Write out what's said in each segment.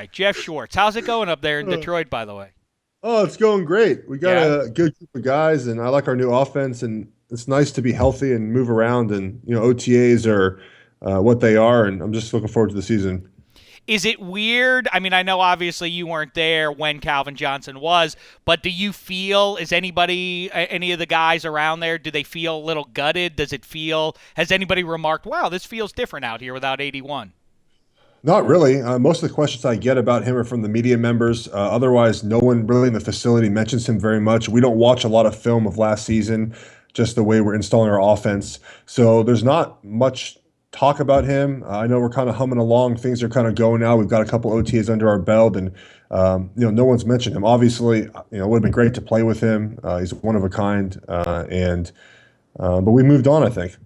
Right, Geoff Schwartz. How's it going up there in Detroit, by the way? Oh, it's going great. We got Yeah. a good group of guys, and I like our new offense. And it's nice to be healthy and move around. And OTAs are what they are, and I'm just looking forward to the season. Is it weird? I mean, I know obviously you weren't there when Calvin Johnson was, but do you feel, is anybody, any of the guys around there, do they feel a little gutted? Does it feel, has anybody remarked, wow, this feels different out here without 81? Not really. Most of the questions I get about him are from the media members. Otherwise, no one really in the facility mentions him very much. We don't watch a lot of film of last season, just the way we're installing our offense. So there's not much talk about him. I know we're kind of humming along. Things are kind of going now. We've got a couple OTAs under our belt, and no one's mentioned him. Obviously, it would have been great to play with him. He's one of a kind, and but we moved on, I think.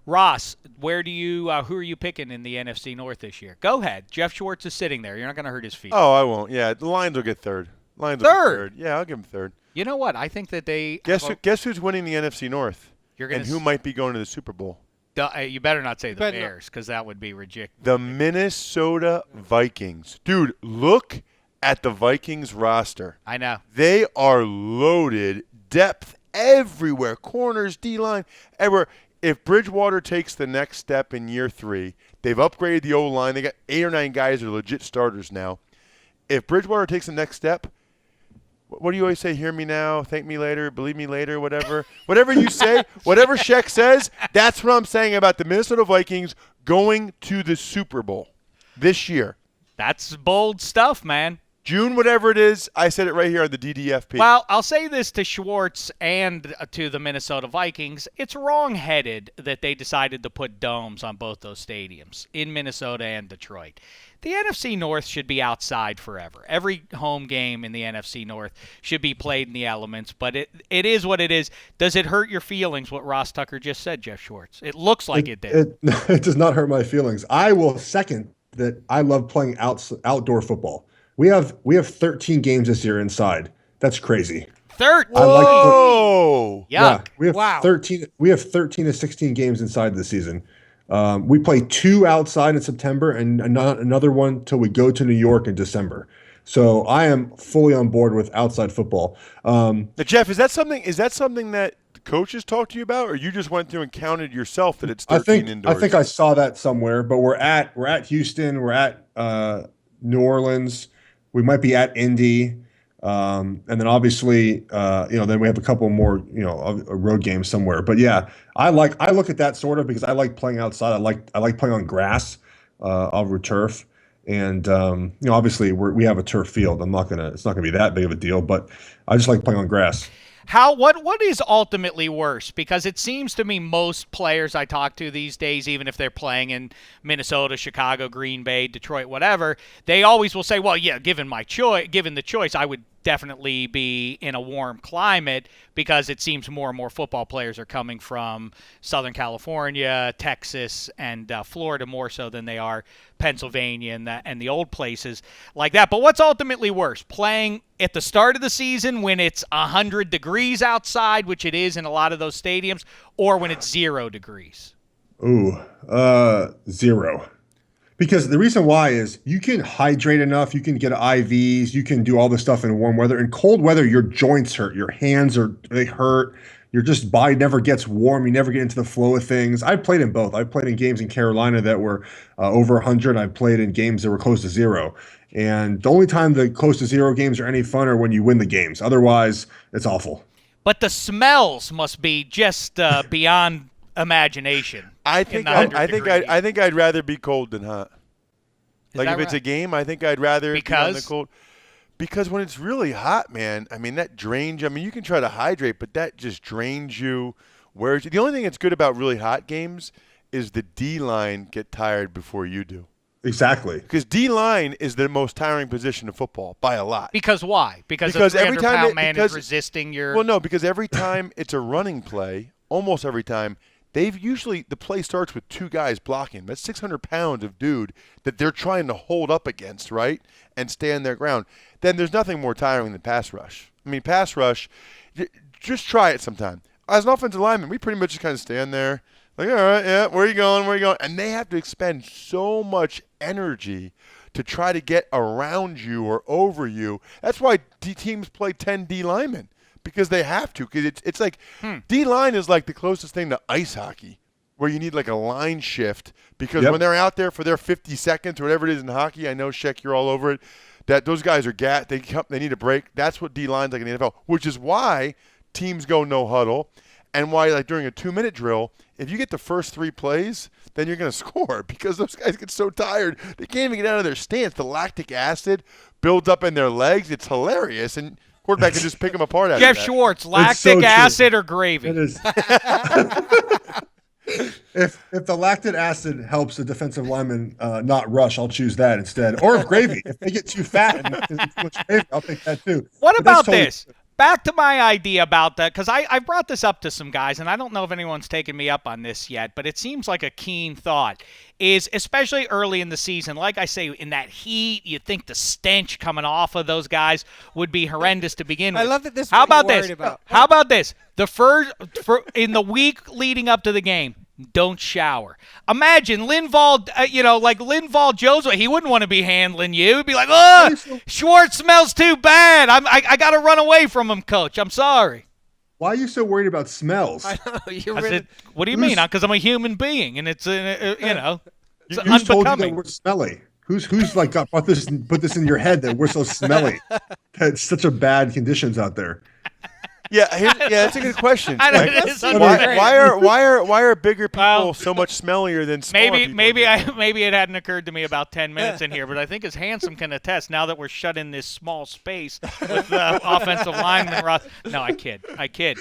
Ross, where do you, who are you picking in the NFC North this year? Go ahead. Geoff Schwartz is sitting there. You're not going to hurt his feet. Oh, I won't. Yeah, the Lions will get third. Lions will get Third? third. Yeah, I'll give them third. You know what? I think that they. Guess who's winning the NFC North? You're gonna And who might be going to the Super Bowl? You better not say the better not. Bears, because that would be ridiculous. The Minnesota Vikings. Dude, look at the Vikings roster. I know. They are loaded. Depth everywhere. Corners, D-line, everywhere. If Bridgewater takes the next step in year 3, they've upgraded the O-line. They got 8 or 9 guys who are legit starters now. If Bridgewater takes the next step, what do you always say? Hear me now, thank me later, believe me later, whatever. Whatever you say, whatever Shek says, that's what I'm saying about the Minnesota Vikings going to the Super Bowl this year. That's bold stuff, man. June, whatever it is, I said it right here on the DDFP. Well, I'll say this to Schwartz and to the Minnesota Vikings. It's wrong-headed that they decided to put domes on both those stadiums in Minnesota and Detroit. The NFC North should be outside forever. Every home game in the NFC North should be played in the elements, but it is what it is. Does it hurt your feelings what Ross Tucker just said, Geoff Schwartz? It looks like it did. It does not hurt my feelings. I will second that. I love playing outdoor football. We have 13 games this year inside. That's crazy. 13. I like Whoa! Yuck. Yeah, we have Wow. 13. We have 13 to 16 games inside this season. We play 2 outside in September and another one till we go to New York in December. So I am fully on board with outside football. Now, Jeff, is that something that the coaches talked to you about, or you just went through and counted yourself that it's 13 indoors? I think I saw that somewhere. But we're at Houston. We're at New Orleans. We might be at Indy. And then obviously, then we have a couple more, road games somewhere. But yeah, I look at that sort of because I like playing outside. I like playing on grass, over turf, and obviously we have a turf field. It's not gonna be that big of a deal, but I just like playing on grass. What is ultimately worse? Because it seems to me most players I talk to these days, even if they're playing in Minnesota, Chicago, Green Bay, Detroit, whatever, they always will say, well, yeah, given the choice, I would definitely be in a warm climate, because it seems more and more football players are coming from Southern California, Texas, and Florida more so than they are Pennsylvania and the old places like that. But what's ultimately worse, playing at the start of the season when it's 100 degrees outside, which it is in a lot of those stadiums, or when it's 0 degrees? Ooh, 0. Because the reason why is you can hydrate enough, you can get IVs, you can do all this stuff in warm weather. In cold weather, your joints hurt, your hands they hurt, your just body never gets warm, you never get into the flow of things. I've played in both. I've played in games in Carolina that were over 100. I've played in games that were close to 0. And the only time the close to 0 games are any fun are when you win the games. Otherwise, it's awful. But the smells must be just beyond imagination. I think I'd rather be cold than hot. Like if it's a game, I think I'd rather be on the cold. Because when it's really hot, man, I mean that drains you. I mean you can try to hydrate, but that just drains you. Whereas the only thing that's good about really hot games is the D-line get tired before you do. Exactly. Because D-line is the most tiring position of football by a lot. Because why? Because a 300-pound man is resisting your... Well, no, because every time it's a running play, almost every time, the play starts with 2 guys blocking. That's 600 pounds of dude that they're trying to hold up against, right, and stand their ground. Then there's nothing more tiring than pass rush. I mean, pass rush, just try it sometime. As an offensive lineman, we pretty much just kind of stand there, like, all right, yeah, where are you going? And they have to expend so much energy to try to get around you or over you. That's why teams play 10 D linemen, because they have to. Because it's like D line is like the closest thing to ice hockey, where you need like a line shift, because when they're out there for their 50 seconds or whatever it is in hockey, I know, Shek, you're all over it, that those guys are they need a break. That's what D line's like in the NFL, which is why teams go no huddle, and why, like, during a 2-minute drill, if you get the first 3 plays, then you're going to score, because those guys get so tired they can't even get out of their stance. The lactic acid builds up in their legs. It's hilarious, and quarterback can just pick them apart. Geoff Schwartz, lactic acid or gravy? It is. If the lactic acid helps the defensive lineman not rush, I'll choose that instead. Or gravy. If they get too fat and too much gravy, I'll take that too. What about this? Back to my idea about that, because I brought this up to some guys, and I don't know if anyone's taken me up on this yet, but it seems like a keen thought, is especially early in the season, like I say, in that heat, you think the stench coming off of those guys would be horrendous to begin with. I love that this is How what you're about this? worried about. How about this? In the week leading up to the game, don't shower. Imagine Linval, like Linval Joseph, he wouldn't want to be handling you. He'd be like, oh, Schwartz smells too bad. I got to run away from him, coach. I'm sorry. Why are you so worried about smells? I know, I said, what do you mean? Because I'm a human being, and it's, it's Who's unbecoming. told you that we're smelly? Who's like put this in your head that we're so smelly? It's such a bad conditions out there. Yeah, that's a good question. Why are bigger people so much smellier than smaller people? Maybe it hadn't occurred to me about 10 minutes in here, but I think as Handsome can attest, now that we're shut in this small space with the offensive lineman. No, I kid.